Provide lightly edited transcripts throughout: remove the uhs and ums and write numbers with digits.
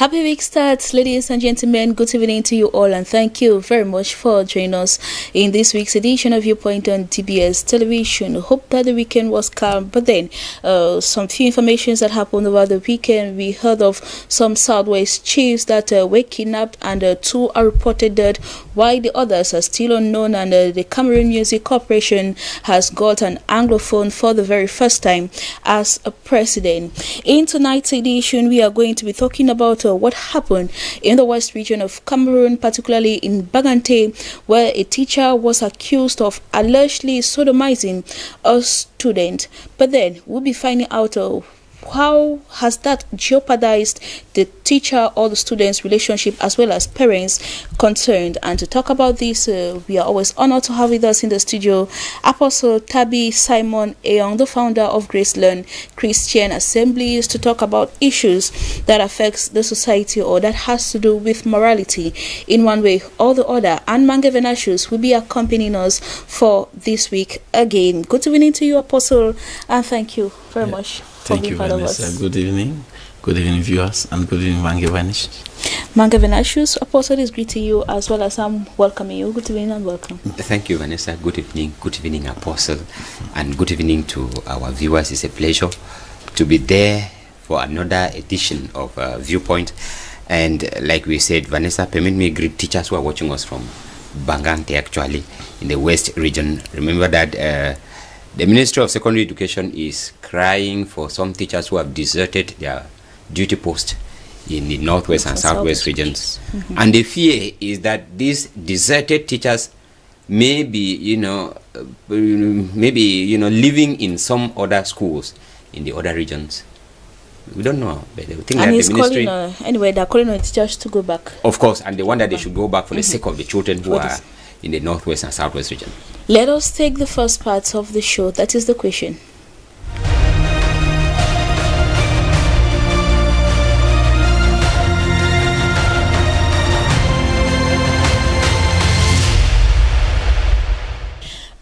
Happy week start, ladies and gentlemen. Good evening to you all, and thank you very much for joining us in this week's edition of Viewpoint on Dbs Television. Hope that the weekend was calm, but then some few informations that happened over the weekend. We heard of some Southwest chiefs that were kidnapped, and 2 are reported dead, while the others are still unknown. And the Cameroon Music Corporation has got an Anglophone for the very first time as a president. In tonight's edition, we are going to be talking about what happened in the west region of Cameroon, particularly in Bagante, where a teacher was accused of allegedly sodomizing a student. But then we'll be finding out how has that jeopardized the teacher or the student's relationship, as well as parents concerned. And to talk about this, we are always honored to have with us in the studio Apostle Tabi Simon Eyong, the founder of Graceland Christian Assemblies, to talk about issues that affects the society or that has to do with morality in one way or the other. And Mange Venashus will be accompanying us for this week again. Good evening to you, Apostle, and thank you very much. Thank you, Vanessa. Good evening. Good evening, viewers, and good evening, Mange Venashus. Mange Venashus, Apostle is greeting you as well as I'm welcoming you. Good evening and welcome. Thank you, Vanessa. Good evening, Apostle, and good evening to our viewers. It's a pleasure to be there for another edition of Viewpoint. And like we said, Vanessa, permit me greet teachers who are watching us from Bagante, actually, in the West region. Remember that the Ministry of Secondary Education is crying for some teachers who have deserted their duty post in the Northwest and Southwest regions. And the fear is that these deserted teachers may be, living in some other schools in the other regions. We don't know, but they think and that he's the ministry... anyway, they're calling on the teachers to go back. Of course, and they want that they should go back for the sake of the children who are in the Northwest and Southwest region. Let us take the first part of the show. That is the question.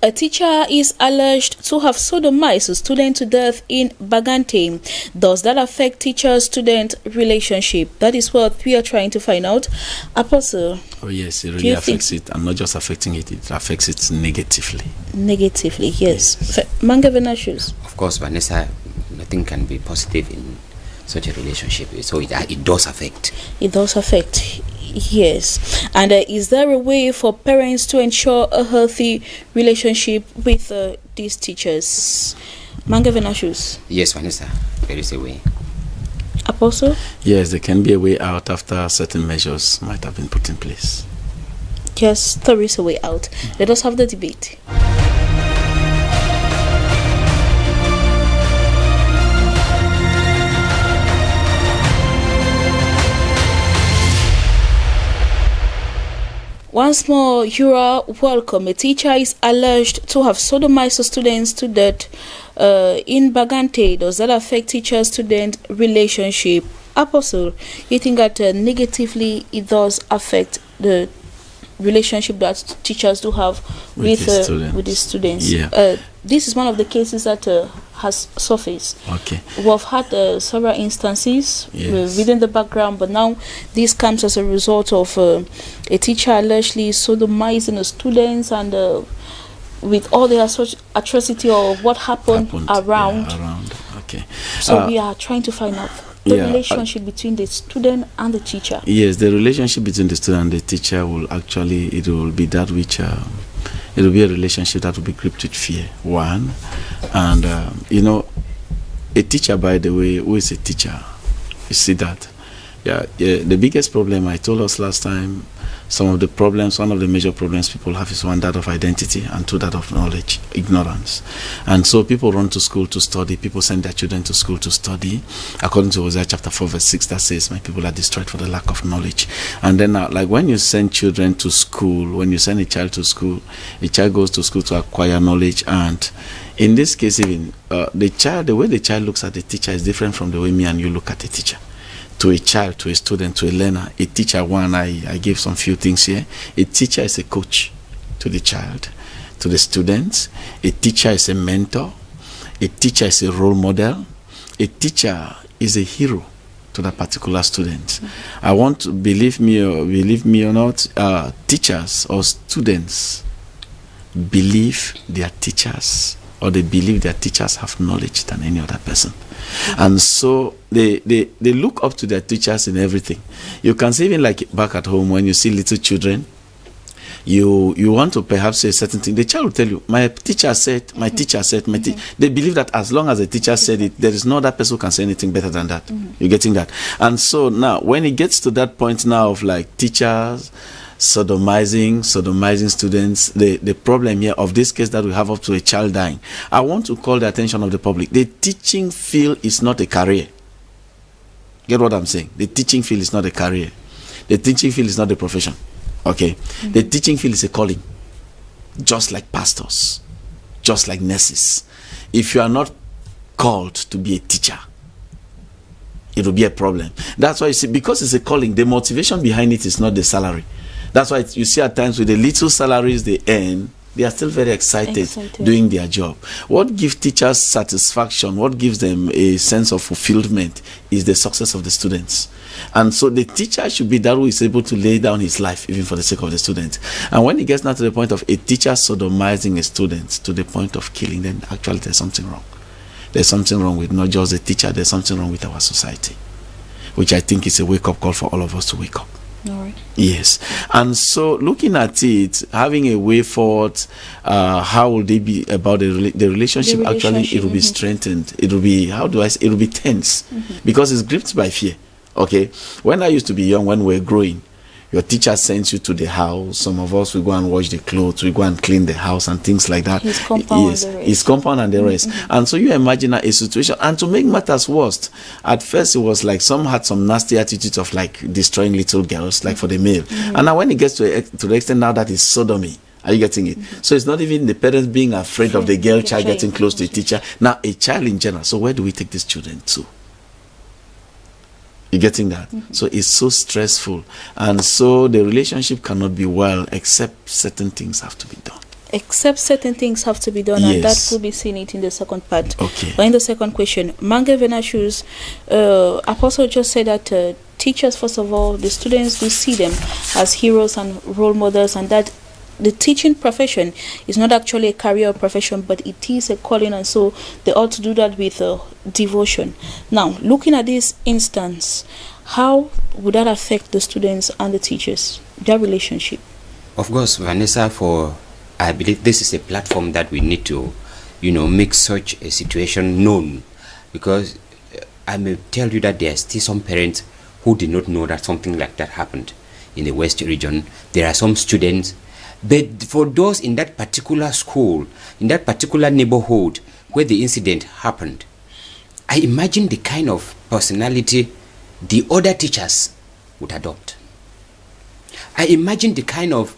A teacher is alleged to have sodomized a student to death in Bagante. Does that affect teacher-student relationship? That is what we are trying to find out. Apostle. Oh yes, it really affects it. I'm not just affecting it, it affects it negatively. Negatively, yes. Mange Venashus. Of course, Vanessa, nothing can be positive in such a relationship. So it does affect. It does affect. Yes. And is there a way for parents to ensure a healthy relationship with these teachers? Mange Venashus. Yes, Vanessa, there is a way. Apostle? Yes, there can be a way out after certain measures might have been put in place. Yes, there is a way out. Let us have the debate. Once more, you are welcome. A teacher is alleged to have sodomized students to death in Bagante. Does that affect teacher-student relationship? Apostle, you think that negatively it does affect the relationship that teachers do have with the students? Yeah. This is one of the cases that has surfaced. Okay. We've had several instances within the background, but now this comes as a result of a teacher allegedly sodomizing the students, and with all the such atrocity of what happened around. Okay. So we are trying to find out the relationship between the student and the teacher. Yes, the relationship between the student and the teacher will actually, it will be that which it will be a relationship that will be gripped with fear. One, and a teacher, by the way, who is a teacher? You see that? Yeah. The biggest problem, I told us last time, one of the major problems people have is one, that of identity, and two, that of knowledge, ignorance. And so people run to school to study, people send their children to school to study, according to Hosea chapter 4 verse 6, that says, my people are destroyed for the lack of knowledge. And then like when you send children to school, when you send a child to school, a child goes to school to acquire knowledge, and in this case even, the way the child looks at the teacher is different from the way me and you look at the teacher. To a child, to a student, to a learner, a teacher, I gave some few things here. A teacher is a coach to the child, to the students. A teacher is a mentor. A teacher is a role model. A teacher is a hero to that particular student. I want to, believe me or not, teachers or students believe their teachers, or they believe their teachers have knowledge than any other person. And so they look up to their teachers in everything. You can see, even like back at home, when you see little children, you want to perhaps say a certain thing, the child will tell you, my teacher said, my teacher said, they believe that as long as the teacher said it, there is no other person who can say anything better than that. You're getting that? And so now, when it gets to that point now of like teachers sodomizing students, the problem here of this case that we have up to a child dying, I want to call the attention of the public. The teaching field is not a career. Get what I'm saying? The teaching field is not a career. The teaching field is not a profession. Okay? The teaching field is a calling. Just like pastors, just like nurses. If you are not called to be a teacher, it will be a problem. That's why you see, because it's a calling, the motivation behind it is not the salary. That's why you see at times with the little salaries they earn, they are still very excited doing their job. What gives teachers satisfaction, what gives them a sense of fulfillment, is the success of the students. And so the teacher should be that who is able to lay down his life even for the sake of the student. And when it gets now to the point of a teacher sodomizing a student to the point of killing, then actually there's something wrong. There's something wrong with not just the teacher, there's something wrong with our society, which I think is a wake-up call for all of us to wake up. All right. Yes. And so looking at it, having a way forward, how will they be about the relationship? Actually, it will be strengthened. It will be, how do I say, it will be tense, because it's gripped by fear. Okay, when I used to be young, when we were growing, your teacher sends you to the house. Some of us will go and wash the clothes, we go and clean the house and things like that. His compound, yes, his compound and the rest. And so you imagine a situation. And to make matters worse, at first it was like some had some nasty attitudes of like destroying little girls, like for the male. And now when it gets to the extent now that is sodomy. Are you getting it? So it's not even the parents being afraid of the girl child getting close to the teacher. Now a child in general. So where do we take these children to? You're getting that? So it's so stressful. And so the relationship cannot be well except certain things have to be done. Except certain things have to be done, and that will be seen it in the second part. Okay. But in the second question, Mange Venashus, Apostle just said that teachers, first of all, the students do see them as heroes and role models, and that the teaching profession is not actually a career or profession, but it is a calling, and so they ought to do that with devotion. Now, looking at this instance, how would that affect the students and the teachers, their relationship? Of course, Vanessa, I believe this is a platform that we need to, make such a situation known, because I may tell you that there are still some parents who did not know that something like that happened in the West region. There are some students. But for those in that particular school, in that particular neighborhood where the incident happened, I imagine the kind of personality the other teachers would adopt. I imagine the kind of,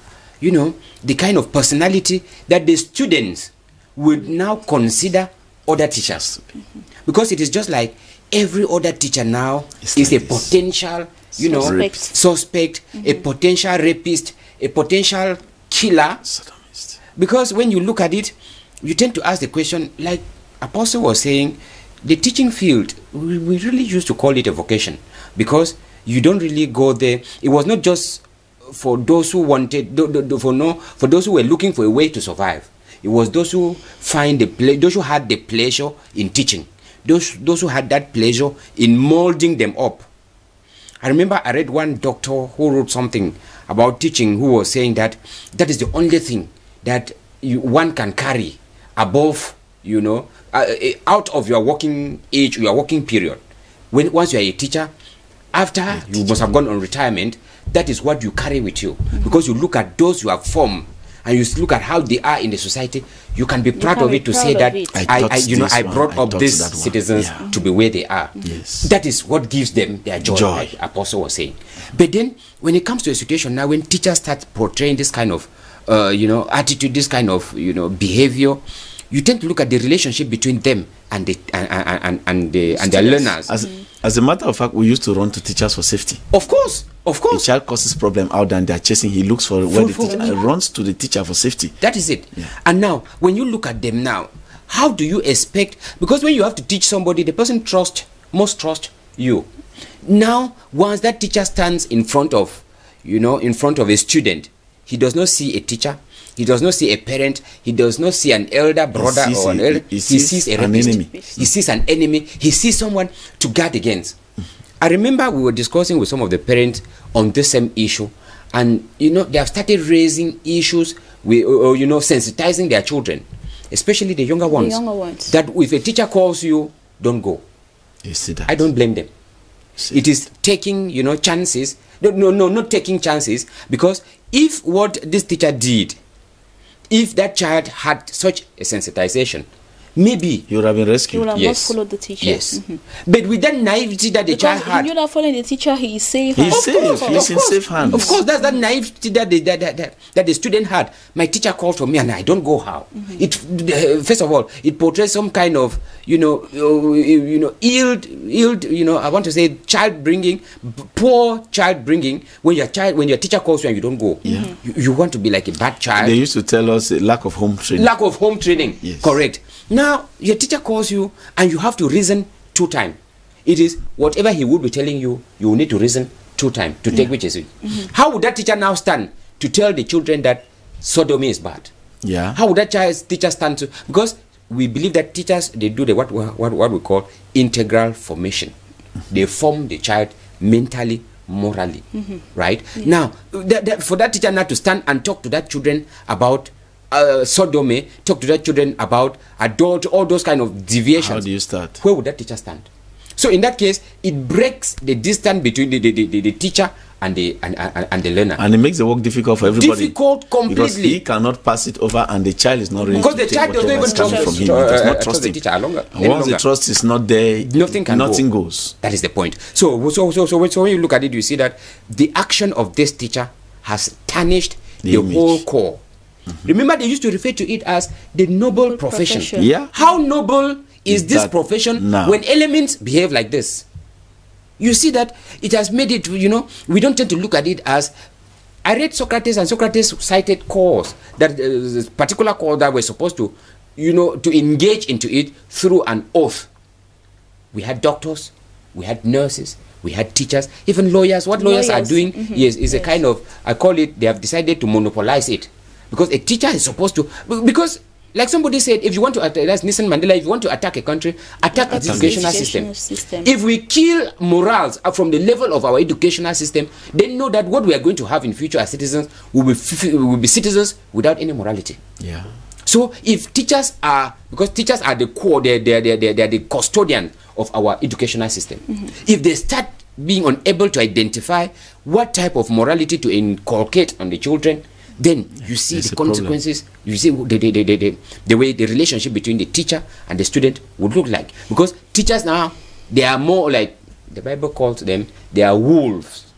personality that the students would now consider other teachers. Because it is just like every other teacher now is a potential, suspect, a potential rapist, a potential killer. Because when you look at it, you tend to ask the question, like Apostle was saying, the teaching field, we really used to call it a vocation, because you don't really go there. It was not just for those who wanted, for those who were looking for a way to survive. It was those who those who had the pleasure in teaching, those who had that pleasure in molding them up. I remember I read one doctor who wrote something about teaching, who was saying that that is the only thing that one can carry above, out of your working age, your working period. Once you are a teacher, after you must have gone on retirement, that is what you carry with you, because you look at those you have formed and you look at how they are in the society. You can be proud of it to say that I brought up these citizens to be where they are. Yes. That is what gives them their joy, like the Apostle was saying. But then when it comes to a situation now, when teachers start portraying this kind of attitude, this kind of behavior, you tend to look at the relationship between them and their learners. As a matter of fact, we used to run to teachers for safety. Of course. A child causes problem out there and they're chasing, he looks for where the teacher runs to the teacher for safety. That is it. And now, when you look at them now, how do you expect, because when you have to teach somebody, the person must trust you. Now, once that teacher stands in front of, in front of a student, he does not see a teacher, he does not see a parent, he does not see an elder brother or an elder. He sees a rapist. Enemy. He sees an enemy. He sees someone to guard against. I remember we were discussing with some of the parents on this same issue, and they have started raising issues with, sensitizing their children, especially the younger ones. That if a teacher calls you, don't go. You see that? I don't blame them. It is taking, chances. No, not taking chances, because if what this teacher did, if that child had such a sensitization, maybe you would have been rescued. You would have not followed the teacher. Yes. But with that naivety that the child had, you're not following the teacher, he is safe. He's safe. He's in safe hands. Of course, that's that naivety that the student had. My teacher called for me and I don't go how. It first of all, it portrays some kind of ill, I want to say child bringing, poor child bringing. When your teacher calls you and you don't go, you want to be like a bad child. They used to tell us lack of home training. Lack of home training. Yes. Correct. Now, your teacher calls you and you have to reason 2 times. It is whatever he would be telling you, you will need to reason 2 times to take which is it. How would that teacher now stand to tell the children that sodomy is bad? Yeah. How would that teacher stand to? Because we believe that teachers, they do the what we call integral formation. They form the child mentally, morally, right? Now, for that teacher now to stand and talk to that children about sodomy, talk to their children about adult, all those kind of deviations. How do you start? Where would that teacher stand? So in that case, it breaks the distance between the teacher and the learner. And it makes the work difficult for everybody. Difficult completely. Because he cannot pass it over and the child is not ready because to the child does not even trust from him. He does not trust the him. teacher longer. And once the trust is not there, nothing goes. That is the point. So when you look at it, you see that the action of this teacher has tarnished the whole core. Remember, they used to refer to it as the noble profession. Yeah. How noble is this profession when elements behave like this? You see that it has made it, we don't tend to look at it as, I read Socrates, and Socrates cited cause, that particular cause that we're supposed to, to engage into it through an oath. We had doctors, we had nurses, we had teachers, even lawyers. What lawyers are doing is a kind of, I call it, they have decided to monopolize it. Because a teacher is supposed to, because like somebody said, if you want to attack, that's Nelson Mandela, if you want to attack a country, attack its educational system. If we kill morals from the level of our educational system, then know that what we are going to have in future as citizens will be citizens without any morality. Yeah. So if teachers are, because teachers are the core, they're the custodian of our educational system. If they start being unable to identify what type of morality to inculcate on the children, then you see the consequences. You see the way the relationship between the teacher and the student would look like. Because teachers now, they are more like, the Bible calls them, they are wolves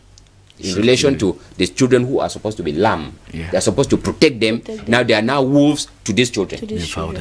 in relation to the children who are supposed to be lamb. They are supposed to protect them. Now they are now wolves to these children.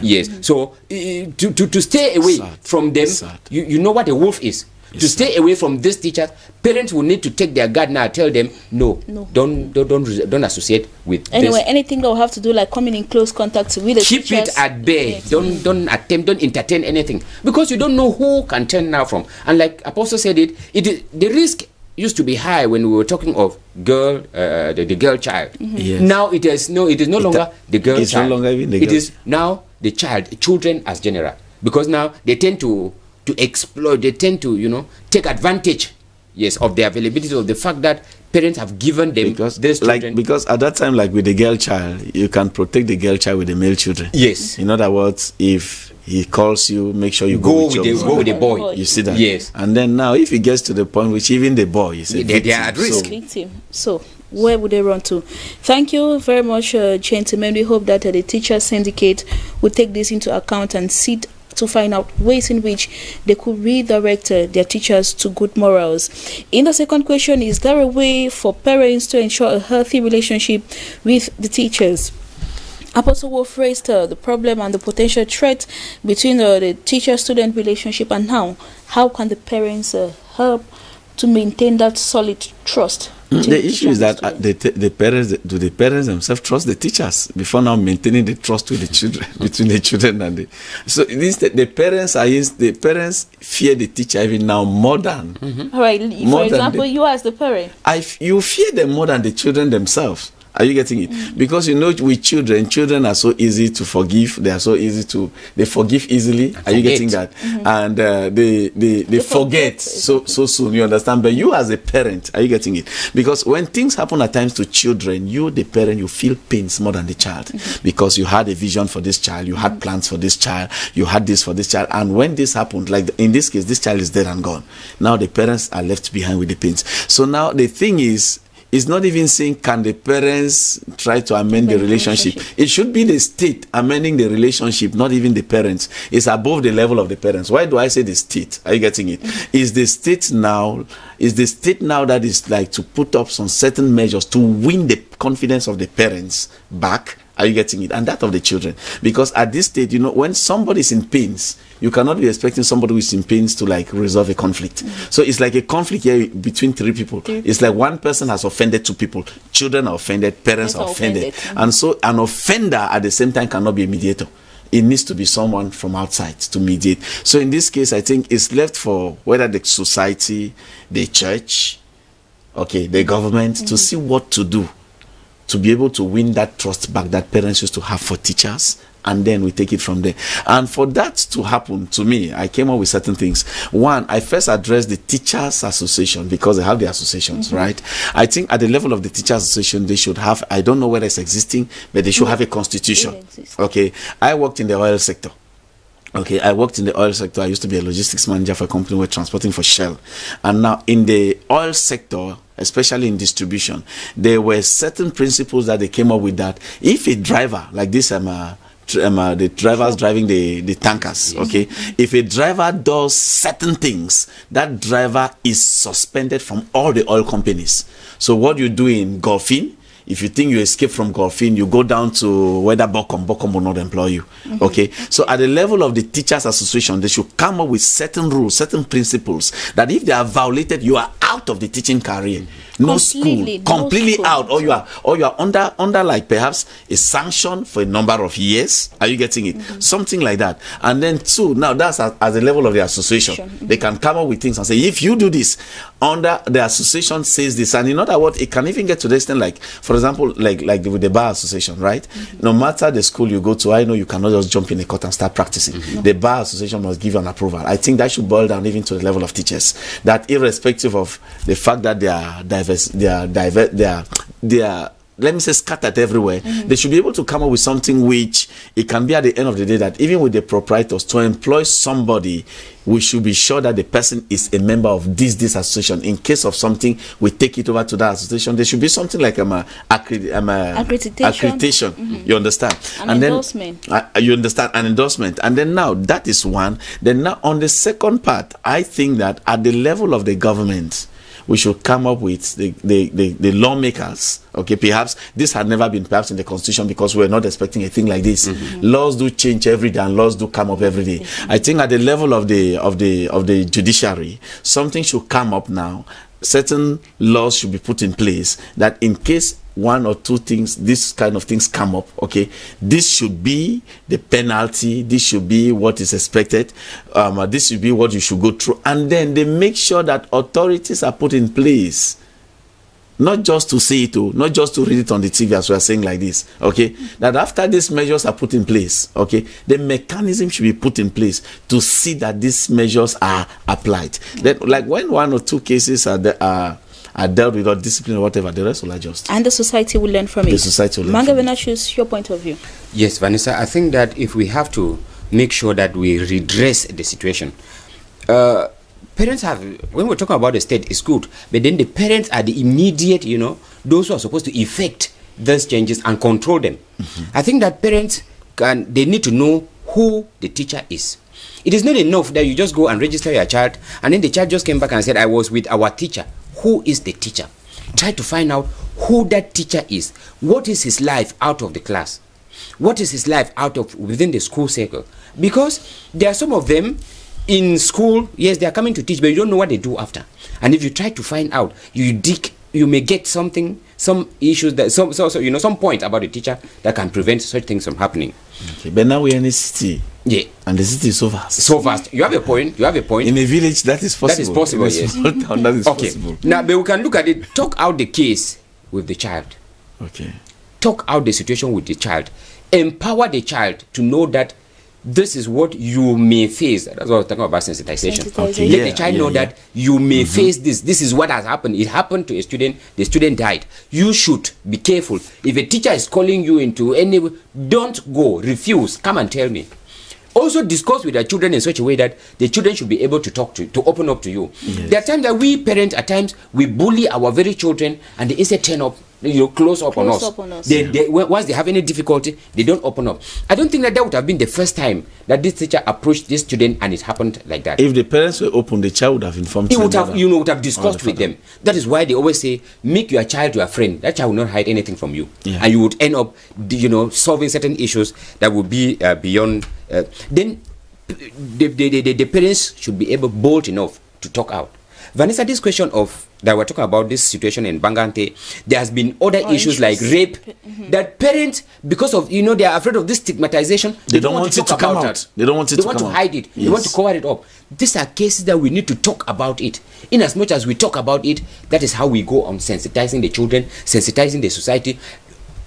Yes. So to stay away from them, you know what a wolf is. To stay away from these teachers, parents will need to take their guard now. Tell them, no. Don't associate with. Anyway, this. anything that will have to do like coming in close contact with the teachers. Keep it at bay. Don't entertain anything, because you don't know who can turn now from. And like Apostle said, the risk used to be high when we were talking of the girl child. Now it is no longer the girl child. It's no longer even the girl. It is now the children as general, because now they tend to exploit, they tend to take advantage of the availability of the fact that parents have given them this children. Because at that time, like with the girl child, you can protect the girl child with the male children. Yes. In other words, if he calls you, make sure you go with the boy. You see that? Yes. And then now, if it gets to the point which even the boy is a victim, they are at risk. So where would they run to? Thank you very much, gentlemen. We hope that the teachers syndicate will take this into account and sit to find out ways in which they could redirect their teachers to good morals. In the second question, is there a way for parents to ensure a healthy relationship with the teachers? Apostle Wolf raised the problem and the potential threat between the teacher-student relationship, and how can the parents help to maintain that solid trust? The issue is that the parents themselves trust the teachers before now maintaining the trust with the children between the children and the parents fear the teacher even now more than. All right. For example, you as the parent, you fear them more than the children themselves. Are you getting it? Because you know, with children are so easy to forgive. They are so easy to forgive easily. Are you getting that? And they forget so soon. You understand? But you as a parent, are you getting it? Because when things happen at times to children, you the parent, you feel pains more than the child, because you had a vision for this child, you had plans for this child, you had this for this child, and when this happened, like in this case, this child is dead and gone. Now the parents are left behind with the pains. So now the thing is. It's not even saying can the parents try to amend the relationship. It should be the state amending the relationship, not even the parents. It's above the level of the parents. Why do I say the state? Are you getting it? Is the state now that is like to put up some certain measures to win the confidence of the parents back? Are you getting it? And that of the children. Because at this stage, you know, when somebody is in pains, you cannot be expecting somebody who is in pains to like resolve a conflict. So it's like a conflict here between three people. It's like one person has offended two people. Children are offended, parents are offended. And so an offender at the same time cannot be a mediator. It needs to be someone from outside to mediate. So in this case, I think it's left for whether the society, the church, okay, the government to see what to do to be able to win that trust back that parents used to have for teachers, and then we take it from there. And for that to happen, to me, I came up with certain things. One, I first addressed the Teachers Association, because they have the associations, right? I think at the level of the Teachers Association, they should have, I don't know whether it's existing, but they should have a constitution. Okay, I worked in the oil sector. Okay, I worked in the oil sector. I used to be a logistics manager for a company we're transporting for Shell. And now in the oil sector, especially in distribution, there were certain principles that they came up with, that if a driver, like this, the drivers driving the tankers, okay, if a driver does certain things, that driver is suspended from all the oil companies. So what you do in Golfin, if you think you escape from Golfin, you go down to whether Bokom will not employ you. Okay, so at the level of the Teachers Association, they should come up with certain rules, certain principles, that if they are violated, you are out of the teaching career. No school, completely out, or you are under like perhaps a sanction for a number of years. Are you getting it? Something like that. And then two, now that's at the level of the association. They can come up with things and say, if you do this, under the association says this, and in other words, it can even get to the extent, like for example, like with the bar association, right? No matter the school you go to, I know you cannot just jump in a court and start practicing. The bar association must give you an approval. I think that should boil down even to the level of teachers, that irrespective of the fact that they are let me say scattered everywhere, they should be able to come up with something which it can be at the end of the day that even with the proprietors, to employ somebody, we should be sure that the person is a member of this association. In case of something, we take it over to that association. There should be something like accreditation. You understand? An endorsement. You understand? An endorsement. And then now, that is one. Then now, on the second part, I think that at the level of the government, we should come up with the lawmakers. Okay, perhaps this had never been perhaps in the constitution, because we're not expecting a thing like this. Laws do change every day, and laws do come up every day. I think at the level of the judiciary, something should come up now. Certain laws should be put in place that in case one or two things, this kind of things come up, okay, this should be the penalty, this should be what is expected, this should be what you should go through, and then they make sure that authorities are put in place, not just to see it, not just to read it on the TV as we are saying like this, okay, that after these measures are put in place, okay, the mechanism should be put in place to see that these measures are applied. Then, like when one or two cases are dealt with or discipline or whatever, the rest will adjust. And the society will learn from it. The society will learn Manga from it. Venatius, your point of view. Yes, Vanessa, I think that if we have to make sure that we redress the situation, parents have, when we're talking about the state, it's good, but then the parents are the immediate, you know, those who are supposed to effect those changes and control them. I think that parents they need to know who the teacher is. It is not enough that you just go and register your child, and then the child just came back and said, I was with our teacher. Who is the teacher? Try to find out who that teacher is. What is his life out of the class? What is his life out of within the school circle? Because there are some of them in school, yes, they are coming to teach, but you don't know what they do after. And if you try to find out, you dig you may get something, some issues that some point about the teacher that can prevent such things from happening. Okay, but now we're in a city. Yeah, and the city is so vast. So vast. You have a point. You have a point. In a village, that is possible. That is possible. In a small town, that is possible. Now, but we can look at it. Talk out the case with the child. Okay. Talk out the situation with the child. Empower the child to know that this is what you may face. That's what I was talking about, sensitization. Okay. Let the child know that you may face this. This is what has happened. It happened to a student. The student died. You should be careful. If a teacher is calling you into any, don't go. Refuse. Come and tell me. Also discuss with the children in such a way that the children should be able to talk to open up to you. Yes. There are times that we parents, at times, we bully our very children and they instead turn up, close up on us. Once they have any difficulty, they don't open up. I don't think that would have been the first time that this teacher approached this student and it happened like that. If the parents were open, the child would have informed them. He would have discussed with them. That is why they always say, make your child your friend. That child will not hide anything from you. Yeah. And you would end up, solving certain issues that would be beyond. Then the parents should be bold enough to talk out. Vanessa, this question of that we're talking about, this situation in Bangante, there has been other issues like rape that parents, because of they are afraid of this stigmatization, they don't want it to come out. They don't want it to come out. They want to hide it. Yes. They want to cover it up. These are cases that we need to talk about it. In as much as we talk about it, that is how we go on sensitizing the children, sensitizing the society.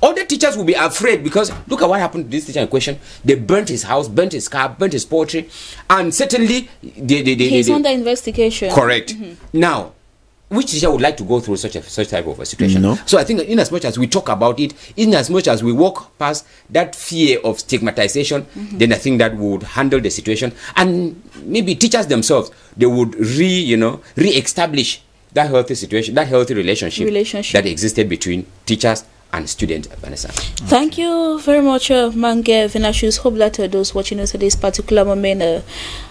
Other teachers will be afraid because look at what happened to this teacher in question. They burnt his house, burnt his car, burnt his poultry, and certainly he's under investigation. Correct. Now, which teacher would like to go through such type of a situation? No. So I think in as much as we talk about it, in as much as we walk past that fear of stigmatization, then I think that would handle the situation, and maybe teachers themselves, they would re-establish that healthy situation, that healthy relationship that existed between teachers and student, Vanessa. Thank you very much, Mange Venashus. Hope that those watching us at this particular moment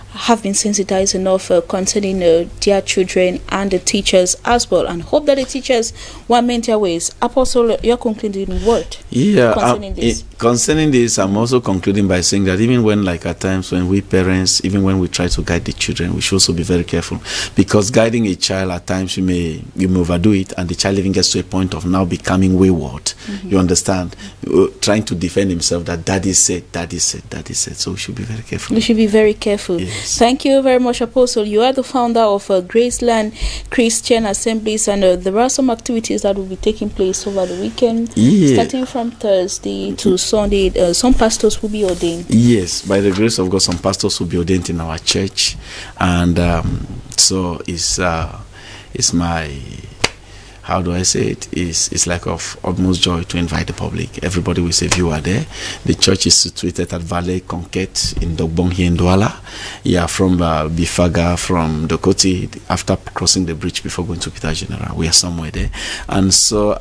have been sensitized enough concerning their children and the teachers as well, and hope that the teachers will mend their ways. Apostle, your concluding word concerning this, I'm also concluding by saying that even when, like at times when we parents, even when we try to guide the children, we should also be very careful, because guiding a child at times you may overdo it, and the child even gets to a point of now becoming wayward. You understand, trying to defend himself that daddy said. So we should be very careful. We should be very careful. Yes. Thank you very much, Apostle. You are the founder of Graceland Christian Assemblies, and there are some activities that will be taking place over the weekend, starting from Thursday to Sunday. Some pastors will be ordained. Yes, by the grace of God, some pastors will be ordained in our church, and so it's my, how do I say it? It's like of utmost joy to invite the public. Everybody will say you are there. The church is situated at Valley Conquet in Dogbong here in Douala. Yeah, from Bifaga, from Dokoti, after crossing the bridge before going to Peter General. We are somewhere there. And so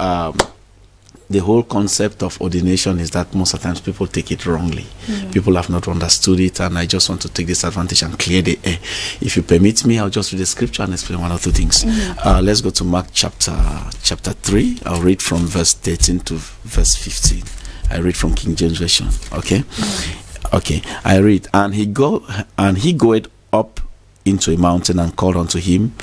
the whole concept of ordination is that most of the times people take it wrongly. People have not understood it, and I just want to take this advantage and clear the air. If you permit me, I'll just read the scripture and explain one or two things. Let's go to Mark chapter 3. I'll read from verse 13 to verse 15. I read from King James Version. Okay? Okay, I read. And he goeth up into a mountain and called unto him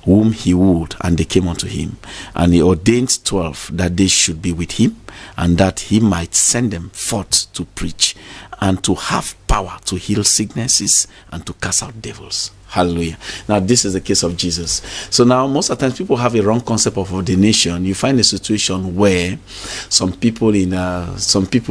whom he would, and they came unto him. And he ordained 12 that they should be with him, and that he might send them forth to preach, and to have power to heal sicknesses, and to cast out devils. Hallelujah. Now this is the case of Jesus. So now most of the times people have a wrong concept of ordination. You find a situation where some people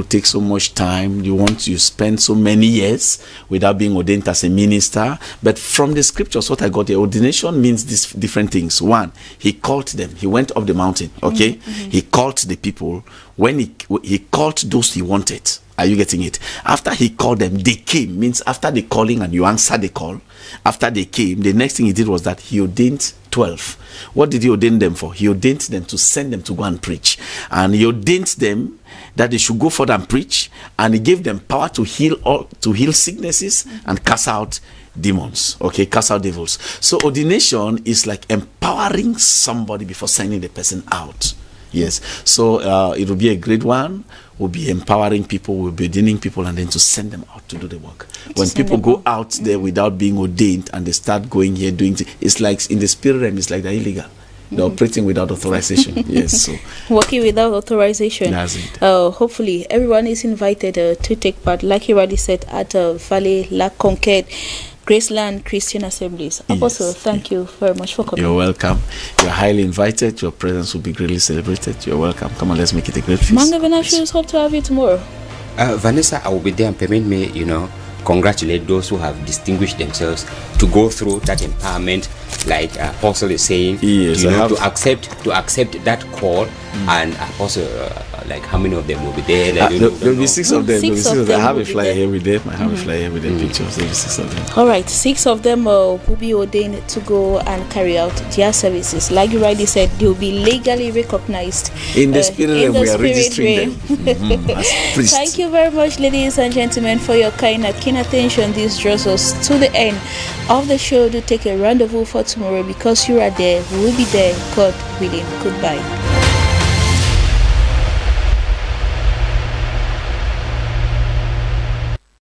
take so much time, you spend so many years without being ordained as a minister. But from the scriptures, what I got, the ordination means these different things. One, he called them. He went up the mountain. Okay, he called the people. When he called those he wanted. Are you getting it? After he called them, they came. Means after the calling and you answered the call, after they came, the next thing he did was that he ordained 12. What did he ordain them for? He ordained them to send them to go and preach. And he ordained them that they should go forth and preach. And he gave them power to heal sicknesses and cast out demons. Okay, cast out devils. So ordination is like empowering somebody before sending the person out. Yes, so it will be a great one. We'll be empowering people, we'll be ordaining people, and then to send them out to do the work. When people go out there without being ordained and they start going here doing it's like in the spirit realm, it's like they're illegal. They're operating without authorization. Yes, so working without authorization. that's it. Hopefully, everyone is invited to take part, like you already said, at Valley La Conquête, Graceland Christian Assemblies. Apostle, thank you very much for coming. You're welcome. You're highly invited. Your presence will be greatly celebrated. You're welcome. Come on, let's make it a great feast. Manga Venashus, hope to have you tomorrow. Vanessa, I will be there, and permit me, congratulate those who have distinguished themselves to go through that empowerment, like Apostle is saying. Yes, to accept that call, and Apostle, like how many of them will be there? Like, there'll be 6 of them. I have a flyer here with them. I have a flyer here with the pictures. There'll be 6 of them. All right, 6 of them will be ordained to go and carry out their services. Like you rightly said, they'll be legally recognized in the spirit we are registering them. As priests. Thank you very much, ladies and gentlemen, for your kind and keen attention. This draws us to the end of the show. Do take a rendezvous for tomorrow, because you are there. We will be there, God willing. Goodbye.